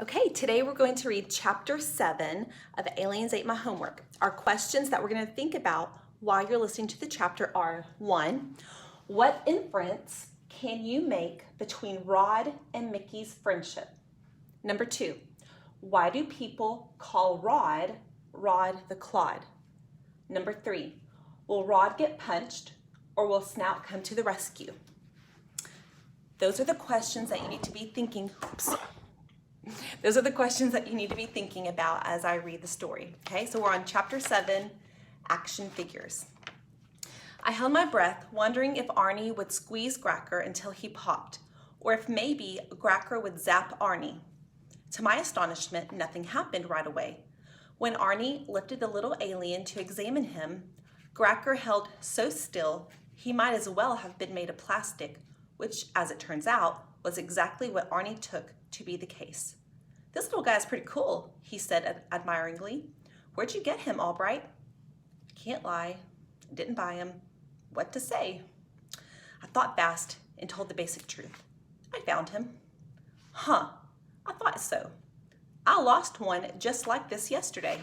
Okay, today we're going to read chapter 7 of Aliens Ate My Homework. Our questions that we're going to think about while you're listening to the chapter are: 1, what inference can you make between Rod and Mickey's friendship? Number 2, why do people call Rod the Clod? Number 3, will Rod get punched or will Snout come to the rescue? Those are the questions that you need to be thinking. Those are the questions that you need to be thinking about as I read the story. Okay, so we're on chapter 7, action figures. I held my breath, wondering if Arnie would squeeze Gracker until he popped, or if maybe Gracker would zap Arnie. To my astonishment, nothing happened right away. When Arnie lifted the little alien to examine him, Gracker held so still he might as well have been made of plastic, which, as it turns out, was exactly what Arnie took to be the case. "This little guy is pretty cool," he said admiringly. "Where'd you get him, Albright?" Can't lie, didn't buy him. What to say? I thought fast and told the basic truth. I found him. Huh, I thought so. I lost one just like this yesterday.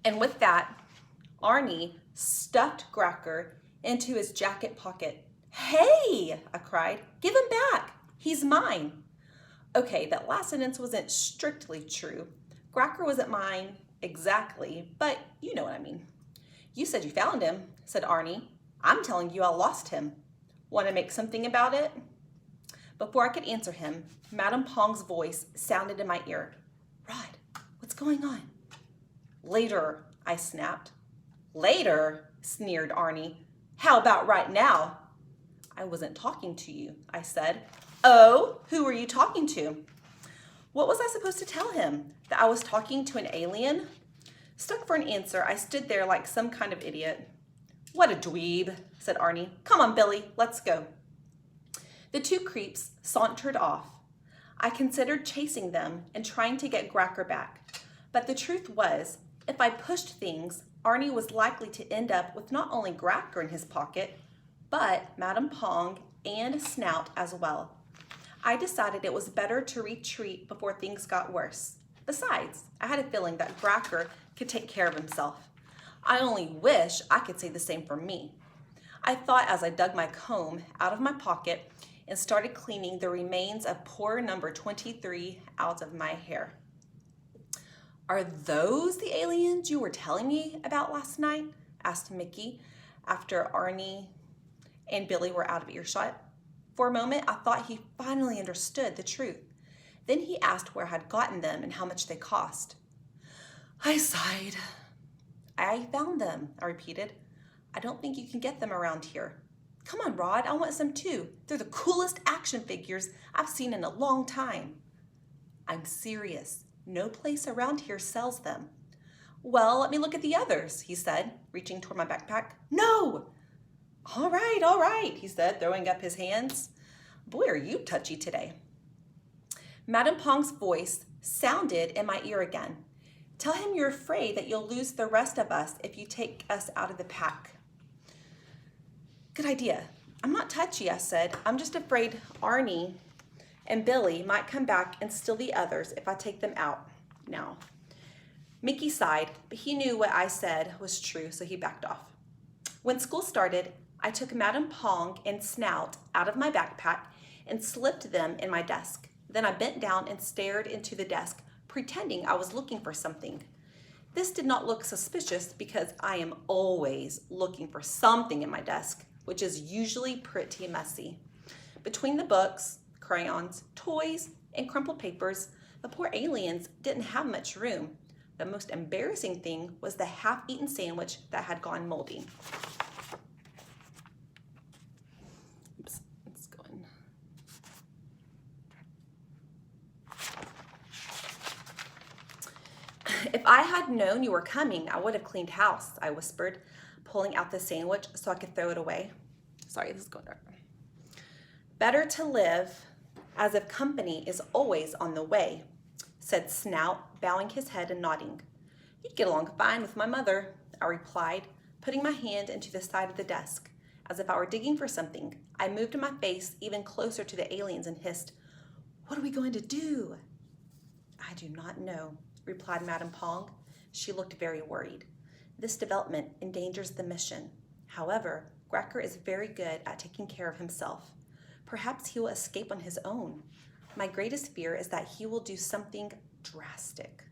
And with that, Arnie stuffed Gracker into his jacket pocket. "Hey," I cried, "give him back. He's mine." Okay, that last sentence wasn't strictly true. Gracker wasn't mine exactly, but you know what I mean. "You said you found him," said Arnie. "I'm telling you I lost him. Want to make something about it?" Before I could answer him, Madame Pong's voice sounded in my ear. "Rod, what's going on?" "Later," I snapped. "Later?" sneered Arnie. "How about right now?" "I wasn't talking to you," I said. "Oh, who were you talking to?" What was I supposed to tell him? That I was talking to an alien? Stuck for an answer, I stood there like some kind of idiot. "What a dweeb," said Arnie. "Come on, Billy, let's go." The two creeps sauntered off. I considered chasing them and trying to get Gracker back. But the truth was, if I pushed things, Arnie was likely to end up with not only Gracker in his pocket, but Madame Pong and Snout as well. I decided it was better to retreat before things got worse. Besides, I had a feeling that Gracker could take care of himself. I only wish I could say the same for me. I thought as I dug my comb out of my pocket and started cleaning the remains of poor number 23 out of my hair. "Are those the aliens you were telling me about last night?" asked Mickey after Arnie and Billy were out of earshot. For a moment, I thought he finally understood the truth. Then he asked where I had gotten them and how much they cost. I sighed. "I found them," I repeated. "I don't think you can get them around here." "Come on, Rod, I want some too. They're the coolest action figures I've seen in a long time." "I'm serious. No place around here sells them." "Well, let me look at the others," he said, reaching toward my backpack. "No!" All right, he said, throwing up his hands. "Boy, are you touchy today." Madame Pong's voice sounded in my ear again. "Tell him you're afraid that you'll lose the rest of us if you take us out of the pack." Good idea. "I'm not touchy," I said. "I'm just afraid Arnie and Billy might come back and steal the others if I take them out now." Mickey sighed, but he knew what I said was true, so he backed off. When school started, I took Madame Pong and Snout out of my backpack and slipped them in my desk. Then I bent down and stared into the desk, pretending I was looking for something. This did not look suspicious because I am always looking for something in my desk, which is usually pretty messy. Between the books, crayons, toys, and crumpled papers, the poor aliens didn't have much room. The most embarrassing thing was the half-eaten sandwich that had gone moldy. Oops, it's going. "If I had known you were coming, I would have cleaned house," I whispered, pulling out the sandwich so I could throw it away. Sorry, this is going dark. "Better to live as if company is always on the way," said Snout, bowing his head and nodding. "You'd get along fine with my mother," I replied, putting my hand into the side of the desk. As if I were digging for something, I moved my face even closer to the aliens and hissed, "What are we going to do?" I do not know, replied Madame Pong. She looked very worried. This development endangers the mission. However, Gracker is very good at taking care of himself. Perhaps he will escape on his own. My greatest fear is that he will do something drastic.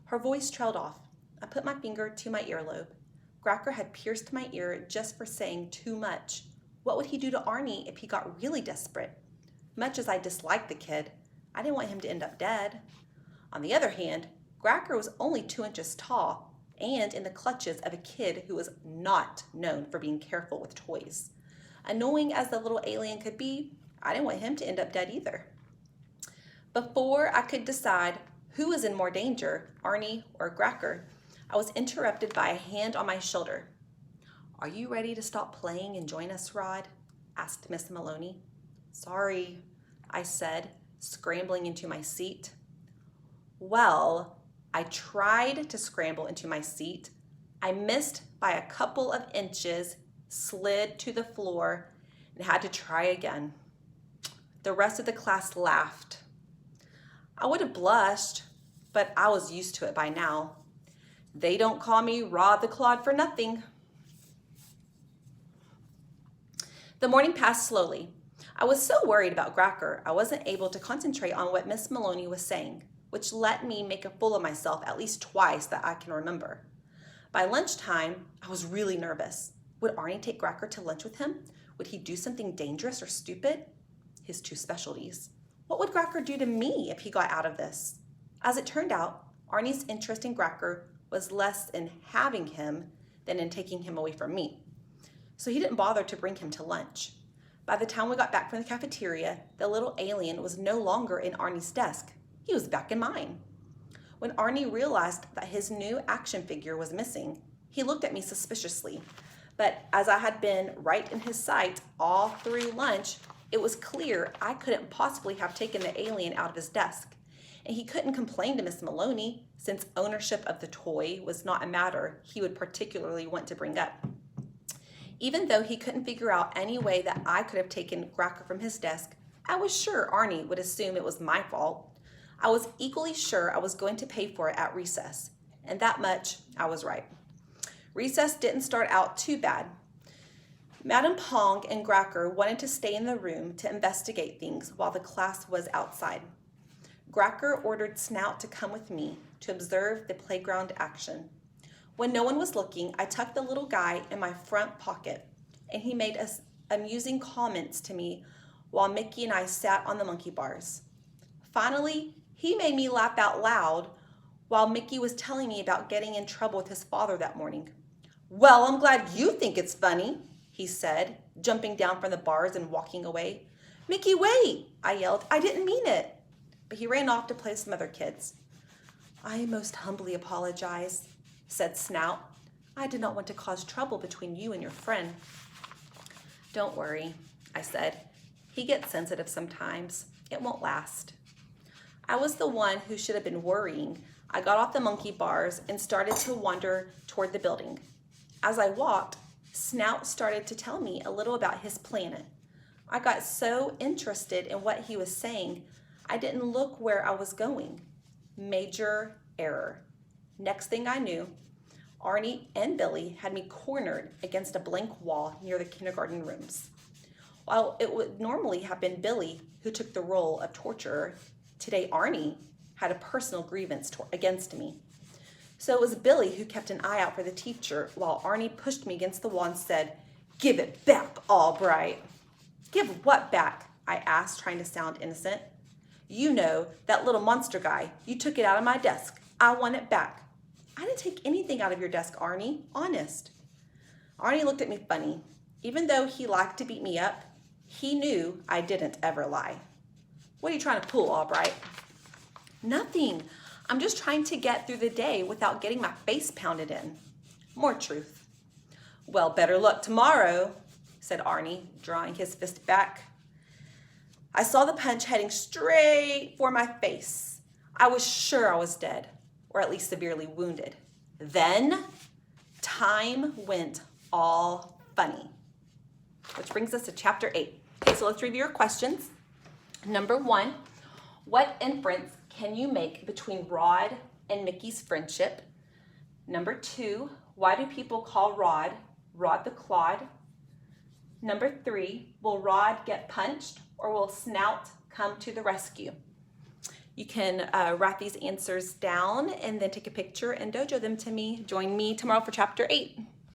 Her voice trailed off. I put my finger to my earlobe. Gracker had pierced my ear just for saying too much. What would he do to Arnie if he got really desperate? Much as I disliked the kid, I didn't want him to end up dead. On the other hand, Gracker was only 2 inches tall and in the clutches of a kid who was not known for being careful with toys. Annoying as the little alien could be, I didn't want him to end up dead either. Before I could decide who was in more danger, Arnie or Gracker, I was interrupted by a hand on my shoulder. "Are you ready to stop playing and join us, Rod?" asked Miss Maloney. "Sorry," I said, scrambling into my seat. Well, I tried to scramble into my seat. I missed by a couple of inches, slid to the floor, and had to try again. The rest of the class laughed. I would have blushed, but I was used to it by now. They don't call me Rod the Clod for nothing. The morning passed slowly. I was so worried about Gracker, I wasn't able to concentrate on what Miss Maloney was saying, which let me make a fool of myself at least twice that I can remember. By lunchtime, I was really nervous. Would Arnie take Gracker to lunch with him? Would he do something dangerous or stupid? His two specialties. What would Gracker do to me if he got out of this? As it turned out, Arnie's interest in Gracker was less in having him than in taking him away from me. So he didn't bother to bring him to lunch. By the time we got back from the cafeteria, the little alien was no longer in Arnie's desk. He was back in mine. When Arnie realized that his new action figure was missing, he looked at me suspiciously. But as I had been right in his sight all through lunch, it was clear I couldn't possibly have taken the alien out of his desk. And he couldn't complain to Miss Maloney, since ownership of the toy was not a matter he would particularly want to bring up. Even though he couldn't figure out any way that I could have taken Gracker from his desk, I was sure Arnie would assume it was my fault. I was equally sure I was going to pay for it at recess, and that much I was right. Recess didn't start out too bad. Madame Pong and Gracker wanted to stay in the room to investigate things while the class was outside. Gracker ordered Snout to come with me to observe the playground action. When no one was looking, I tucked the little guy in my front pocket, and he made amusing comments to me while Mickey and I sat on the monkey bars. Finally, he made me laugh out loud while Mickey was telling me about getting in trouble with his father that morning. "Well, I'm glad you think it's funny," he said, jumping down from the bars and walking away. "Mickey, wait!" I yelled. "I didn't mean it." But he ran off to play with some other kids. "I most humbly apologize," said Snout. "I did not want to cause trouble between you and your friend." "Don't worry," I said. "He gets sensitive sometimes. It won't last." I was the one who should have been worrying. I got off the monkey bars and started to wander toward the building. As I walked, Snout started to tell me a little about his planet. I got so interested in what he was saying, I didn't look where I was going. Major error. Next thing I knew, Arnie and Billy had me cornered against a blank wall near the kindergarten rooms. While it would normally have been Billy who took the role of torturer, today Arnie had a personal grievance against me. So it was Billy who kept an eye out for the teacher while Arnie pushed me against the wall and said, "Give it back, Albright." "Give what back?" I asked, trying to sound innocent. "You know, that little monster guy. You took it out of my desk. I want it back." "I didn't take anything out of your desk, Arnie. Honest." Arnie looked at me funny. Even though he liked to beat me up, he knew I didn't ever lie. "What are you trying to pull, Albright?" "Nothing. I'm just trying to get through the day without getting my face pounded in." More truth. "Well, better luck tomorrow," said Arnie, drawing his fist back. I saw the punch heading straight for my face. I was sure I was dead, or at least severely wounded. Then, time went all funny. Which brings us to chapter 8. Okay, so let's review our questions. Number 1, what inference can you make between Rod and Mickey's friendship? Number 2, why do people call Rod Rod the Clod? Number 3, will Rod get punched or will Snout come to the rescue? You can write these answers down and then take a picture and dojo them to me. Join me tomorrow for chapter 8.